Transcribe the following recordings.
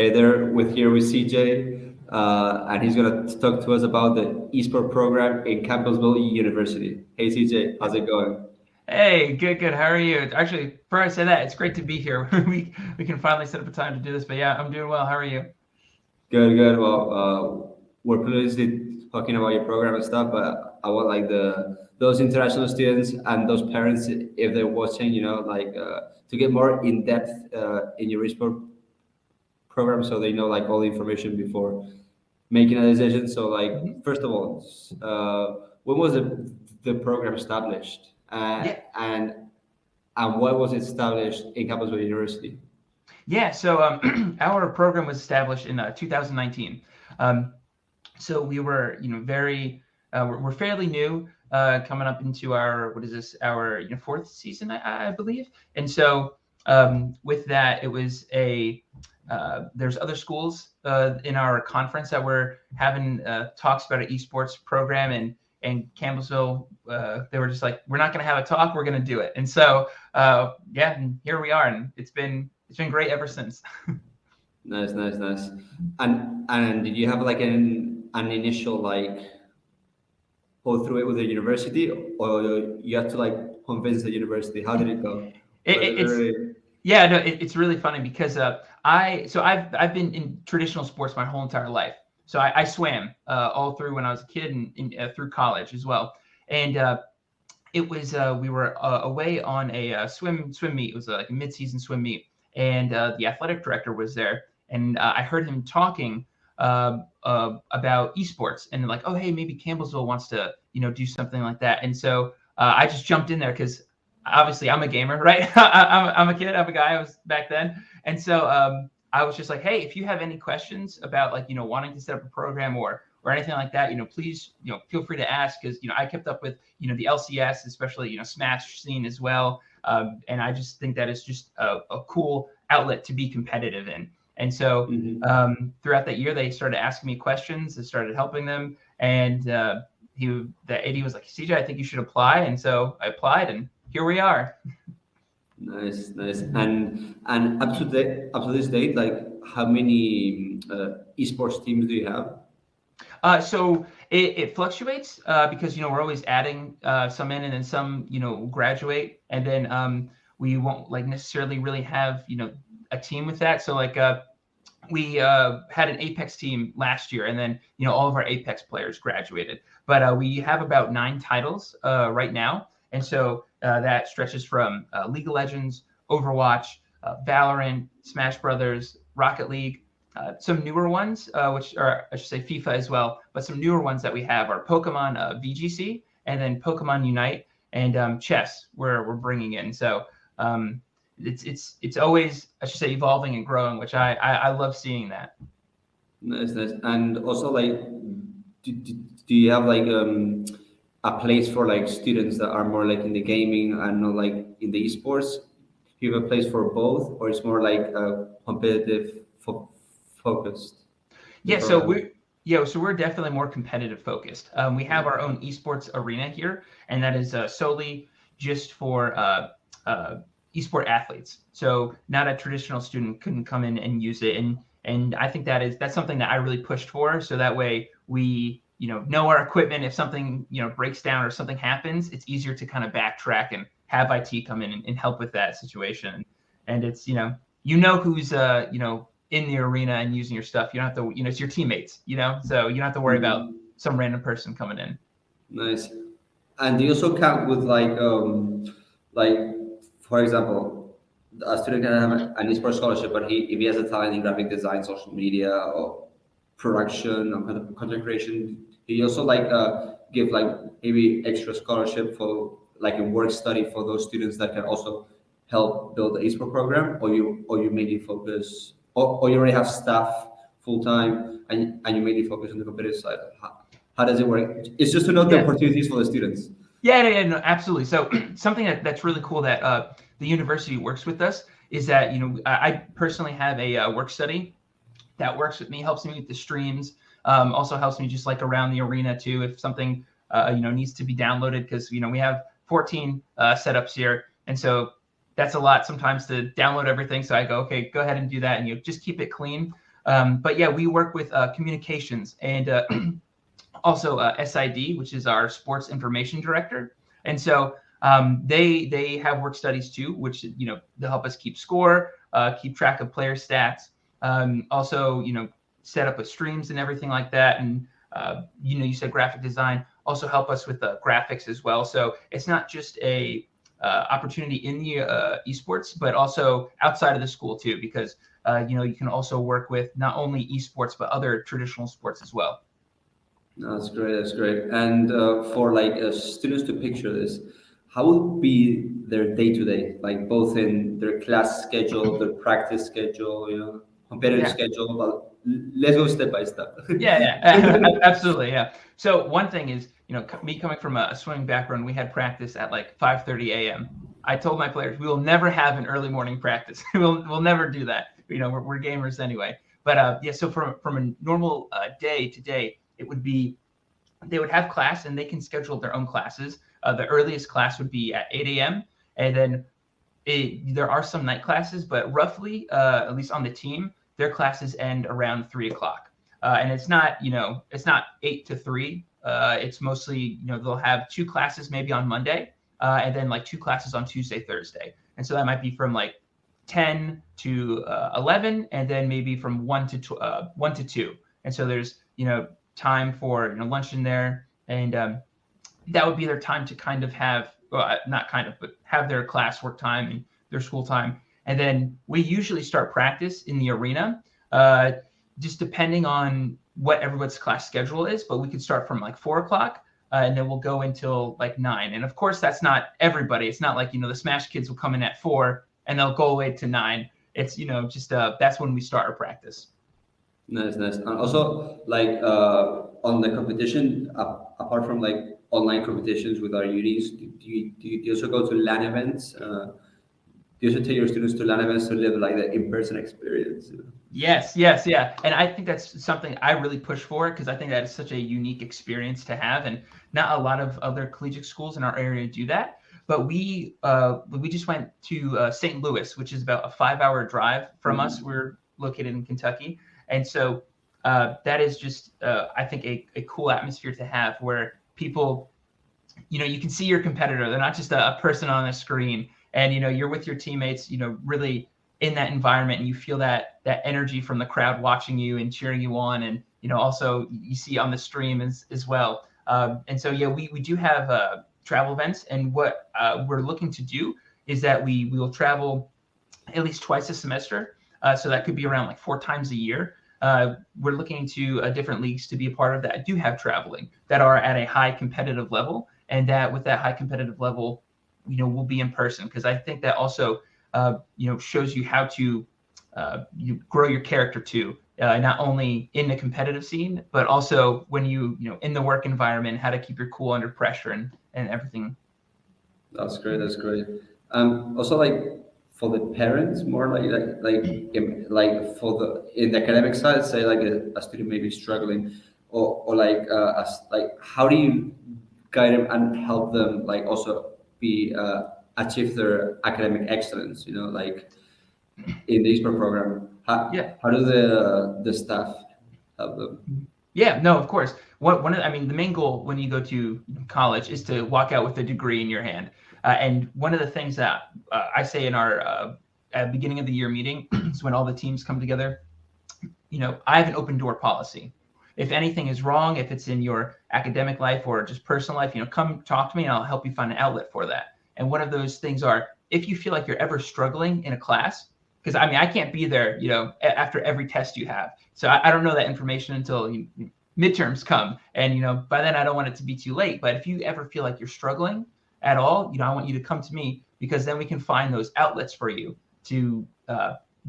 Hey there, with CJ, and he's gonna talk to us about the Esports program in Campbellsville University. Hey CJ, how's it going? Hey, good. How are you? Actually, before I say that, it's great to be here. We can finally set up a time to do this. But yeah, I'm doing well. How are you? Good, good. Well, we're previously talking about your program and stuff, but I want like the those international students and those parents, if they're watching, to get more in depth in your Esports program, so they know like all the information before making a decision. So, Mhm. like, first of all, when was the program established, Yeah, and why was it established in Campbellsville University? yeah. So our program was established in 2019. Um, so we were, very, we're fairly new, coming up into our, what is this, our fourth season, I believe. And so with that, it was there's other schools in our conference that were having talks about an esports program, and Campbellsville, they were just like, we're not going to have a talk, we're going to do it. And so yeah, and here we are, and it's been great ever since. Nice, nice, nice. And did you have like an initial like go through it with the university, or you had to like convince the university? How did it go? Was it It's very Yeah, no, it's really funny because I've been in traditional sports my whole entire life. So I swam all through when I was a kid, and through college as well. And it was we were away on a swim meet. It was like a mid-season swim meet, and the athletic director was there, and I heard him talking about esports, and like, oh hey, maybe Campbellsville wants to do something like that. And so I just jumped in there because obviously I'm a gamer, right? I'm a kid, I'm a guy. I was back then, and so I was just like, hey, if you have any questions about like wanting to set up a program or anything like that, please feel free to ask, because I kept up with the LCS, especially Smash scene as well, and I just think that it's just a cool outlet to be competitive in. And so Mhm. throughout that year, they started asking me questions. I started helping them, and the AD was like, CJ, I think you should apply. And so I applied, and here we are. Nice, nice. And up to this date, like how many esports teams do you have? So it fluctuates because we're always adding some in, and then some graduate, and then we won't like necessarily really have a team with that. So like we had an Apex team last year, and then all of our Apex players graduated. But we have about 9 titles right now, and so that stretches from League of Legends, Overwatch, Valorant, Smash Brothers, Rocket League. Some newer ones, which are, I should say, FIFA as well, but some newer ones that we have are Pokemon VGC, and then Pokemon Unite, and chess, where we're bringing in. So it's always, I should say, evolving and growing, which I love seeing that. Nice, nice. And also, like, do you have like a place for like students that are more like in the gaming and not like in the esports? Do you have a place for both, or it's more like competitive focused, the Yeah, so program? we're definitely more competitive focused. We have our own esports arena here, and that is solely just for esport athletes. So not a traditional student couldn't come in and use it, and I think that's something that I really pushed for. So that way we know our equipment. If something breaks down or something happens, it's easier to kind of backtrack and have IT come in and help with that situation. And it's who's in the arena and using your stuff. You don't have to, it's your teammates, so you don't have to worry about Mhm. some random person coming in. Nice. And do you also count with like for example, a student can have an esports scholarship, but if he has a talent in graphic design, social media, or production, or content creation, do you also like give like maybe extra scholarship for like a work study for those students that can also help build the esports program, or you mainly focus, or you already have staff full time and you mainly focus on the competitive side? How does it work? It's just to know the Yeah, opportunities for the students. yeah, no, absolutely. So something that's really cool that the university works with us is that I personally have a work study that works with me, helps me with the streams, also helps me just like around the arena too. If something needs to be downloaded, because we have 14 setups here, and so that's a lot sometimes to download everything. So I go, okay, go ahead and do that, and just keep it clean. But yeah, we work with communications and also SID, which is our sports information director. And so they have work studies too, which they'll help us keep score, keep track of player stats, also set up with streams and everything like that. And you said graphic design, also help us with the graphics as well. So it's not just a opportunity in the esports, but also outside of the school too, because you can also work with not only esports but other traditional sports as well. No, that's great. That's great. And for like students to picture this, how would be their day to day, like both in their class schedule, their practice schedule, competitive Yeah. schedule? But let's go step by step. Yeah, absolutely. Yeah. So one thing is, me coming from a swimming background, we had practice at like 5:30 a.m. I told my players, we will never have an early morning practice. We'll never do that. We're gamers anyway. But yeah, so from a normal day to day, it would be they would have class and they can schedule their own classes. The earliest class would be at 8 a.m. And then there are some night classes, but roughly, at least on the team, their classes end around 3 o'clock. And it's not 8 to 3. It's mostly, they'll have 2 classes maybe on Monday, and then like 2 classes on Tuesday, Thursday. And so that might be from like 10 to 11, and then maybe from 1 to 2. And so there's, time for lunch in there, and that would be their time to kind of have, well, not kind of, but have their classwork time and their school time. And then we usually start practice in the arena, just depending on what everyone's class schedule is. But we could start from like 4 o'clock, and then we'll go until like 9. And of course, that's not everybody. It's not like the Smash kids will come in at 4 and they'll go away to 9. It's just that's when we start our practice. Nice, nice. And also, like on the competition, apart from like online competitions with our unis, do you also go to LAN events? Do you also take your students to LAN events to live like the in-person experience? Yes, yeah. And I think that's something I really push for, because I think that is such a unique experience to have. And not a lot of other collegiate schools in our area do that. But we just went to St. Louis, which is about a 5-hour drive from us. We're located in Kentucky. And so that is just, I think, a cool atmosphere to have, where people, you can see your competitor. They're not just a person on a screen. And, you're with your teammates, really in that environment, and you feel that energy from the crowd watching you and cheering you on. And, also you see on the stream as well. And so, yeah, we do have travel events. And what we're looking to do is that we will travel at least twice a semester. So that could be around like 4 times a year. We're looking to different leagues to be a part of that do have traveling, that are at a high competitive level, and that with that high competitive level, we'll be in person, because I think that also shows you how to you grow your character too, not only in the competitive scene, but also when you in the work environment, how to keep your cool under pressure and everything. That's great. That's great. Also, like for the parents, more like for the in the academic side, say like a student may be struggling, or like how do you guide them and help them like also be achieve their academic excellence? Like in the esports program, how do the staff help them? Yeah, no, of course. The main goal when you go to college is to walk out with a degree in your hand. And one of the things that I say in our at beginning of the year meeting is when all the teams come together, I have an open door policy. If anything is wrong, if it's in your academic life or just personal life, come talk to me and I'll help you find an outlet for that. And one of those things are, if you feel like you're ever struggling in a class, because I can't be there, after every test you have. So I don't know that information until midterms come. And, by then I don't want it to be too late. But if you ever feel like you're struggling at all, I want you to come to me, because then we can find those outlets for you to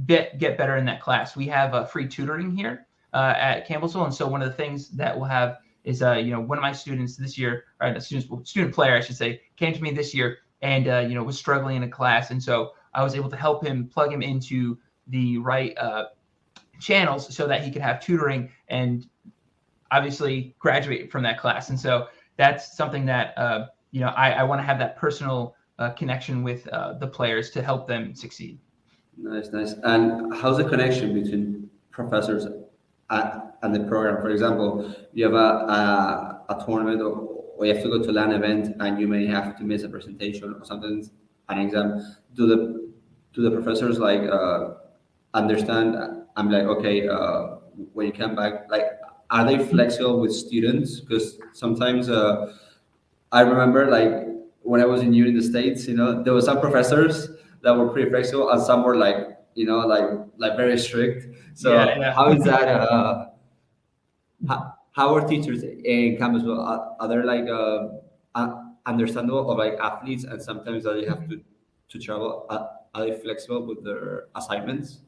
get better in that class. We have free tutoring here at Campbellsville. And so one of the things that we'll have is, one of my students this year, or a student player, I should say, came to me this year and, was struggling in a class. And so I was able to help him plug him into the right channels so that he could have tutoring and obviously graduate from that class. And so that's something that, I want to have that personal connection with the players to help them succeed. Nice, nice. And how's the connection between professors and the program. For example, you have a tournament, or you have to go to a LAN event, and you may have to miss a presentation or something, an exam. Do the professors like understand? I'm like, okay, when you come back, like, are they flexible with students? Because sometimes I remember, like, when I was in uni in the States, there were some professors that were pretty flexible, and some were like, like very strict. Yeah, So yeah. how is that? How are teachers in Campbellsville? Are they like understandable of like athletes, and sometimes they have to travel? Are they flexible with their assignments?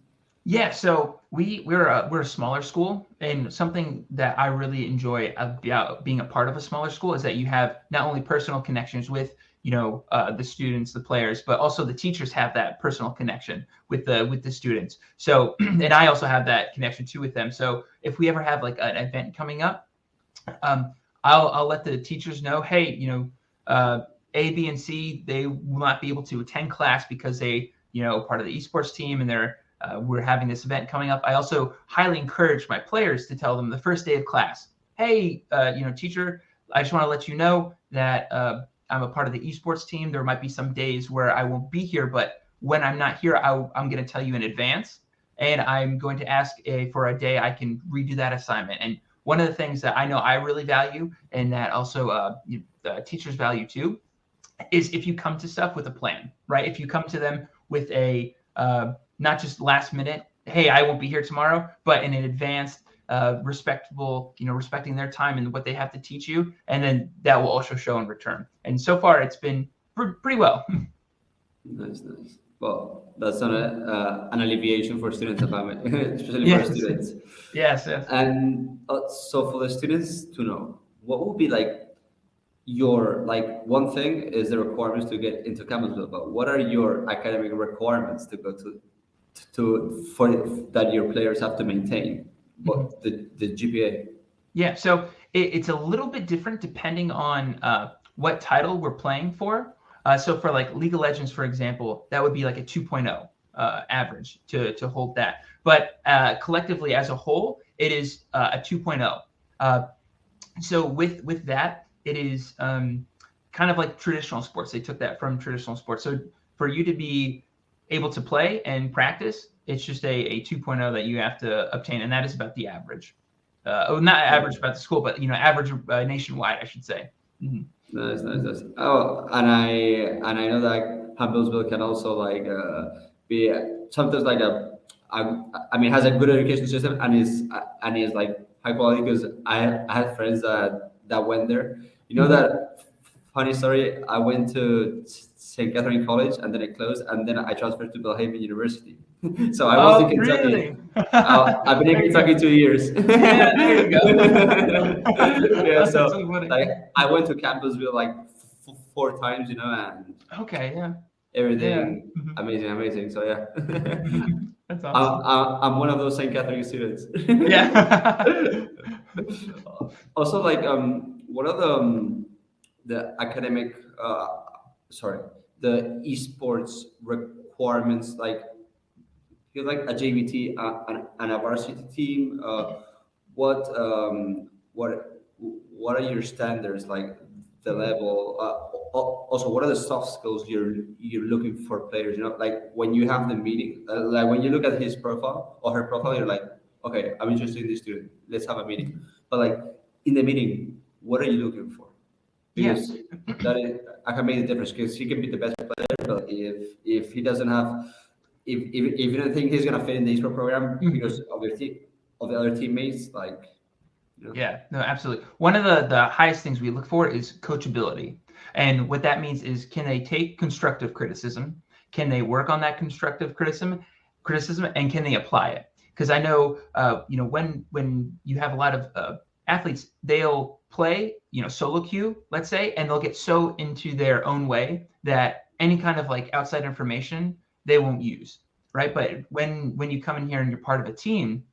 Yeah, so we're a smaller school, and something that I really enjoy about being a part of a smaller school is that you have not only personal connections with the students, the players, but also the teachers have that personal connection with the students. So and I also have that connection too with them. So if we ever have like an event coming up, um, I'll let the teachers know, hey, A, B, and C, they will not be able to attend class because they part of the esports team, and we're having this event coming up. I also highly encourage my players to tell them the first day of class, hey, teacher, I just want to let you know that I'm a part of the esports team. There might be some days where I won't be here, but when I'm not here, I'm going to tell you in advance, and I'm going to ask for a day I can redo that assignment. And one of the things that I know I really value, and that also teachers value too, is if you come to stuff with a plan, right? If you come to them with a not just last minute, hey, I won't be here tomorrow, but in an advanced, respectable, respecting their time and what they have to teach you, and then that will also show in return. And so far, it's been pretty well. Nice, nice. Well, that's an alleviation for students, especially for Yes, students. yes, yes. And so for the students to know, what would be like your, like, one thing is the requirements to get into Campbellsville, but what are your academic requirements to go to for that your players have to maintain? What the GPA? Yeah, so it's a little bit different depending on what title we're playing for. So for like League of Legends, for example, that would be like a 2.0 average to hold that. But collectively as a whole, it is a 2.0. So with that, it is kind of like traditional sports. They took that from traditional sports. So for you to be able to play and practice, it's just a 2.0 that you have to obtain, and that is about the average. Not average about the school, but average nationwide, I should say. Mm-hmm. Nice, nice, nice. Oh, and I know that Campbellsville can also like be sometimes like I mean, has a good education system, and is like high quality, because I had friends that went there. You know that funny story. I went to St. Catherine College, and then it closed, and then I transferred to Belhaven University. So I was in Oh, Kentucky. really? I've been in There you Kentucky go. 2 years. Yeah, there you go. Yeah, That's so so funny. like I went to Campbellsville like 4 times, and Okay, yeah, yeah. everything amazing, amazing. So yeah, That's I'm, awesome. I'm one of those St. Catherine students. Yeah. Also, like, what are the academic, sorry, the esports requirements, like, you're like a JVT and a varsity team. What what are your standards, like the level? Also, what are the soft skills you're looking for players? Like when you have the meeting, like when you look at his profile or her profile, you're like, okay, I'm interested in this student. Let's have a meeting. But like in the meeting, what are you looking for? Yeah. Because that is, I can make the difference, because he can be the best player, but if he doesn't have, if you don't think he's gonna fit in the esports program because of the other teammates, like, Yeah, no, absolutely. One of the highest things we look for is coachability. And what that means is, can they take constructive criticism? Can they work on that constructive criticism, and can they apply it? Because I know, when you have a lot of athletes, they'll play, solo queue, let's say, and they'll get so into their own way that any kind of like outside information they won't use, right? But when you come in here and you're part of a team,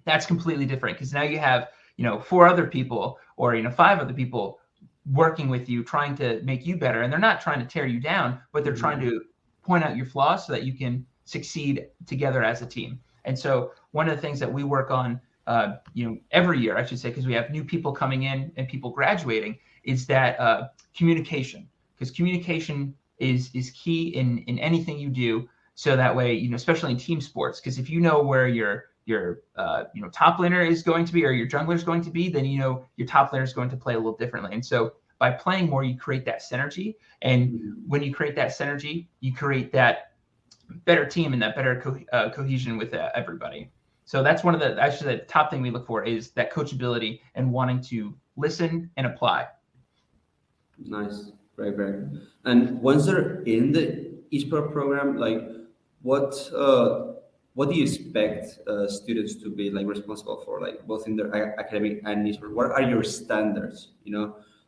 that's completely different, because now you have four other people, or five other people working with you, trying to make you better, and they're not trying to tear you down, but they're trying to point out your flaws so that you can succeed together as a team. And so one of the things that we work on, every year, I should say, because we have new people coming in and people graduating, is that communication, because communication is key in anything you do. So that way, especially in team sports, because if you know where your top laner is going to be or your jungler is going to be, then your top laner is going to play a little differently. And so by playing more, you create that synergy. And when you create that synergy, you create that better team and that better cohesion with everybody. So that's one of the top thing we look for is that coachability and wanting to listen and apply. Nice, great. And once they're in the esports program, like what do you expect students to be like responsible for, like both in their academic and esports? What are your standards?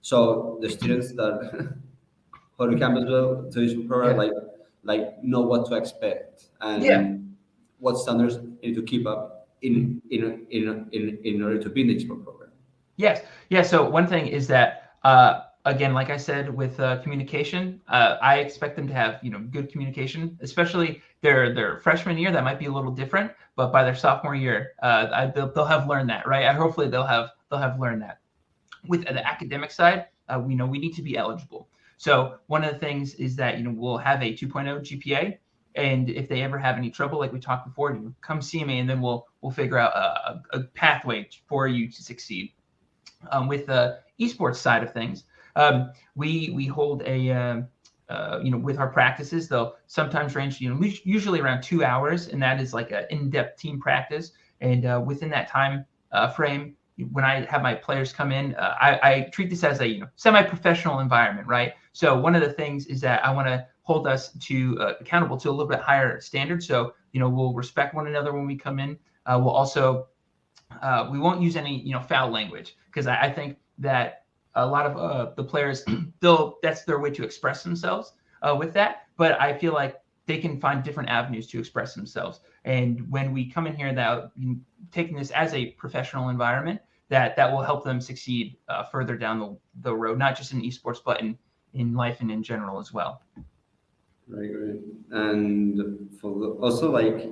So the students that go to Campbellsville to esports program, like know what to expect and what standards you need to keep up in order to be in the esports program. Yes. Yeah. So one thing is that, again, like I said, with communication, I expect them to have, good communication, especially their freshman year. That might be a little different, but by their sophomore year, they'll have learned that, right? Hopefully they'll have learned that. With the academic side, we need to be eligible. So one of the things is that, we'll have a 2.0 GPA. And if they ever have any trouble, like we talked before, come see me, and then we'll figure out a pathway for you to succeed. With the esports side of things, we hold a with our practices, they'll sometimes range usually around 2 hours, and that is like an in-depth team practice. And within that time frame, when I have my players come in, I treat this as a semi-professional environment, right? So one of the things is that I want to hold us to accountable to a little bit higher standard. So we'll respect one another when we come in. We'll also we won't use any foul language, because I think that a lot of the players that's their way to express themselves with that. But I feel like they can find different avenues to express themselves. And when we come in here, that taking this as a professional environment, that will help them succeed further down the road, not just in esports, but in life and in general as well. Very great. And also, like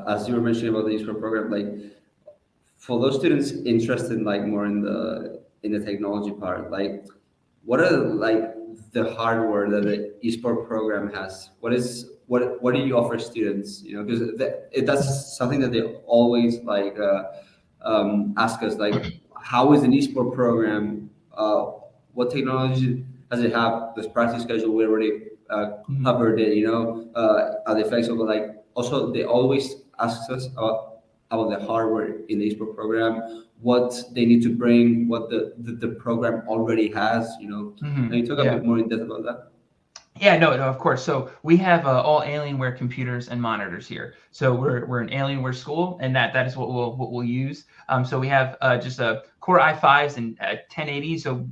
as you were mentioning about the esports program, like for those students interested like more in the technology part, like what are like the hardware that the esports program has? What do you offer students? Because that's something that they always like ask us, like how is an esports program? What technology does it have? This practice schedule we already covered it. Are they flexible? Like also they always ask us about the hardware in the esports program, what they need to bring, what the program already has. Can you talk a bit more in depth about that? Yeah, no, of course. So we have all Alienware computers and monitors here. So we're an Alienware school, and that is what we'll use. So we have just a Core i5s and 1080. So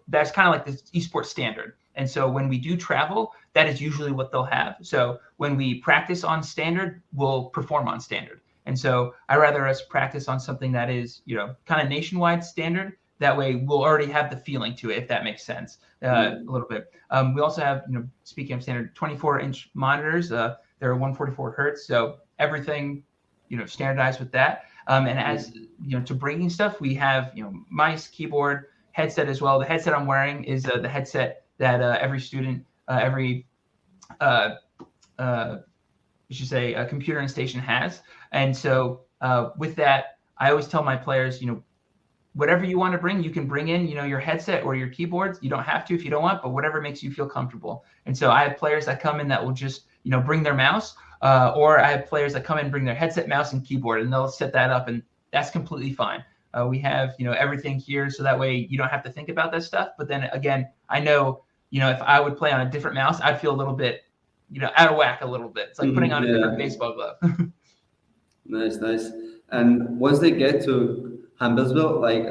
that's kind of like the esports standard. And so when we do travel, that is usually what they'll have. So when we practice on standard, we'll perform on standard. And so I rather us practice on something that is kind of nationwide standard. That way we'll already have the feeling to it, if that makes sense, a little bit. We also have, speaking of standard, 24-inch monitors. They're 144 hertz. So everything, standardized with that. And as, to bringing stuff, we have, mice, keyboard, headset as well. The headset I'm wearing is the headset that every student, a computer and station has. And so with that, I always tell my players, whatever you want to bring, you can bring in, your headset or your keyboards. You don't have to if you don't want, but whatever makes you feel comfortable. And so I have players that come in that will just, bring their mouse, or I have players that come in and bring their headset, mouse, and keyboard, and they'll set that up, and that's completely fine. We have, everything here, so that way you don't have to think about that stuff. But then again, I know, if I would play on a different mouse, I'd feel a little bit, out of whack a little bit. It's like putting on a different baseball glove. Nice. And once they get to Campbellsville, like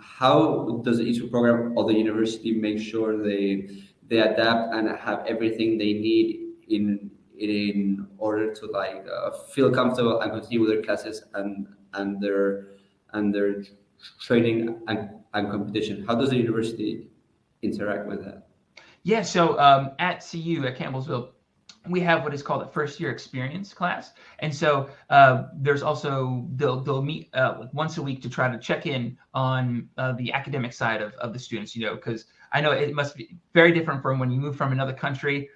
how does the esports program or the university make sure they adapt and have everything they need in order to like feel comfortable and continue with their classes and their training and competition? How does the university interact with that? Yeah, so at CU, at Campbellsville, we have what is called a first year experience class. And so there's also, they'll meet like once a week to try to check in on the academic side of the students, because I know it must be very different from when you move from another country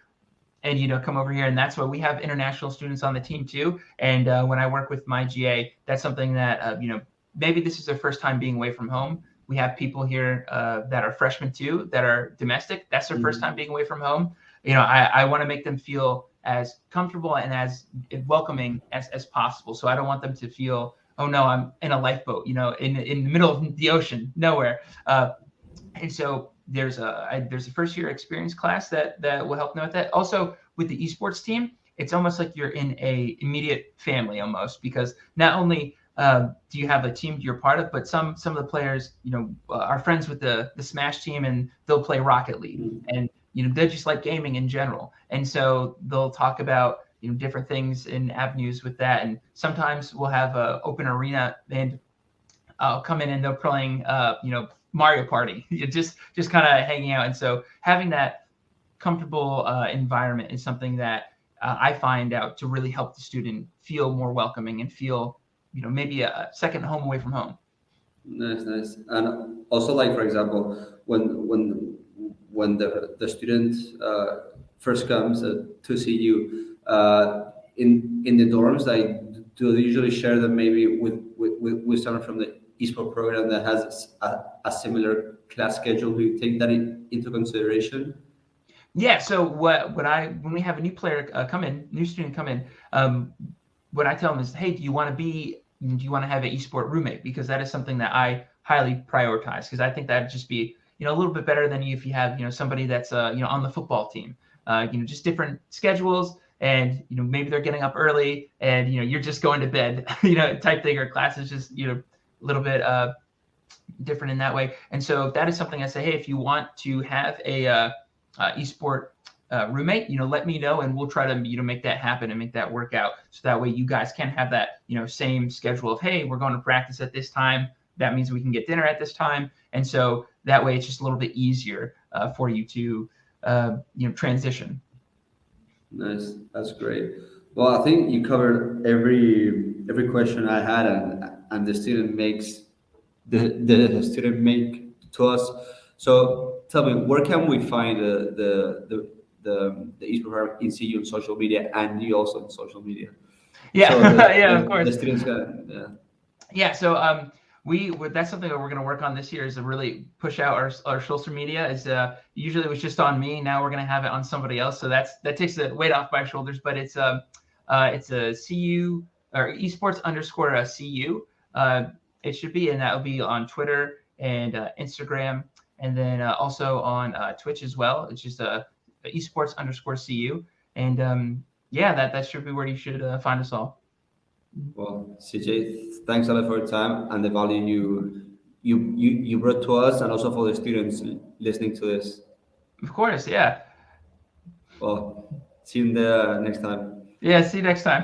and, come over here. And that's why we have international students on the team too. And when I work with my GA, that's something that, maybe this is their first time being away from home. We have people here that are freshmen too, that are domestic. That's their first time being away from home. I want to make them feel as comfortable and as welcoming as possible. So I don't want them to feel, oh no, I'm in a lifeboat, in the middle of the ocean, nowhere. And so there's a first year experience class that will help them with that. Also with the esports team, it's almost like you're in a immediate family almost, because not only do you have a team you're part of, but some of the players, are friends with the Smash team, and they'll play Rocket League, and they just like gaming in general. And so they'll talk about, different things and avenues with that. And sometimes we'll have a open arena, and I'll come in and they're playing, Mario Party, just kind of hanging out. And so having that comfortable environment is something that I find out to really help the student feel more welcoming and feel, maybe a second home away from home. Nice. And also, like, for example, when the student first comes to see you in the dorms, like, do they usually share them maybe with someone from the esports program that has a similar class schedule? Do you take that into consideration? Yeah. So when we have a new player new student come in, what I tell them is, hey, do you want to have an esport roommate? Because that is something that I highly prioritize, because I think that'd just be, a little bit better than if you have, somebody that's, on the football team, just different schedules, and, maybe they're getting up early and, you're just going to bed, type thing, or class is just, a little bit different in that way. And so that is something I say, hey, if you want to have a esport roommate, let me know, and we'll try to, make that happen and make that work out. So that way you guys can have that, same schedule of, hey, we're going to practice at this time. That means we can get dinner at this time. And so that way it's just a little bit easier for you to, transition. Nice. That's great. Well, I think you covered every question I had, and the student makes the student make to us. So tell me, where can we find the esports program in CU on social media, and you also on social media? Yeah, So yeah, of course. the students can, Yeah. So that's something that we're going to work on this year, is to really push out our social media. Is usually it was just on me. Now we're going to have it on somebody else. So that takes the weight off my shoulders. But it's a CU, or esports _ CU. It should be, and that will be on Twitter and Instagram, and then also on Twitch as well. It's just esports _ CU, and that should be where you should find us all. Well, CJ, thanks a lot for your time and the value you brought to us, and also for the students listening to this. Of course, yeah. Well, see you in the next time. Yeah, see you next time.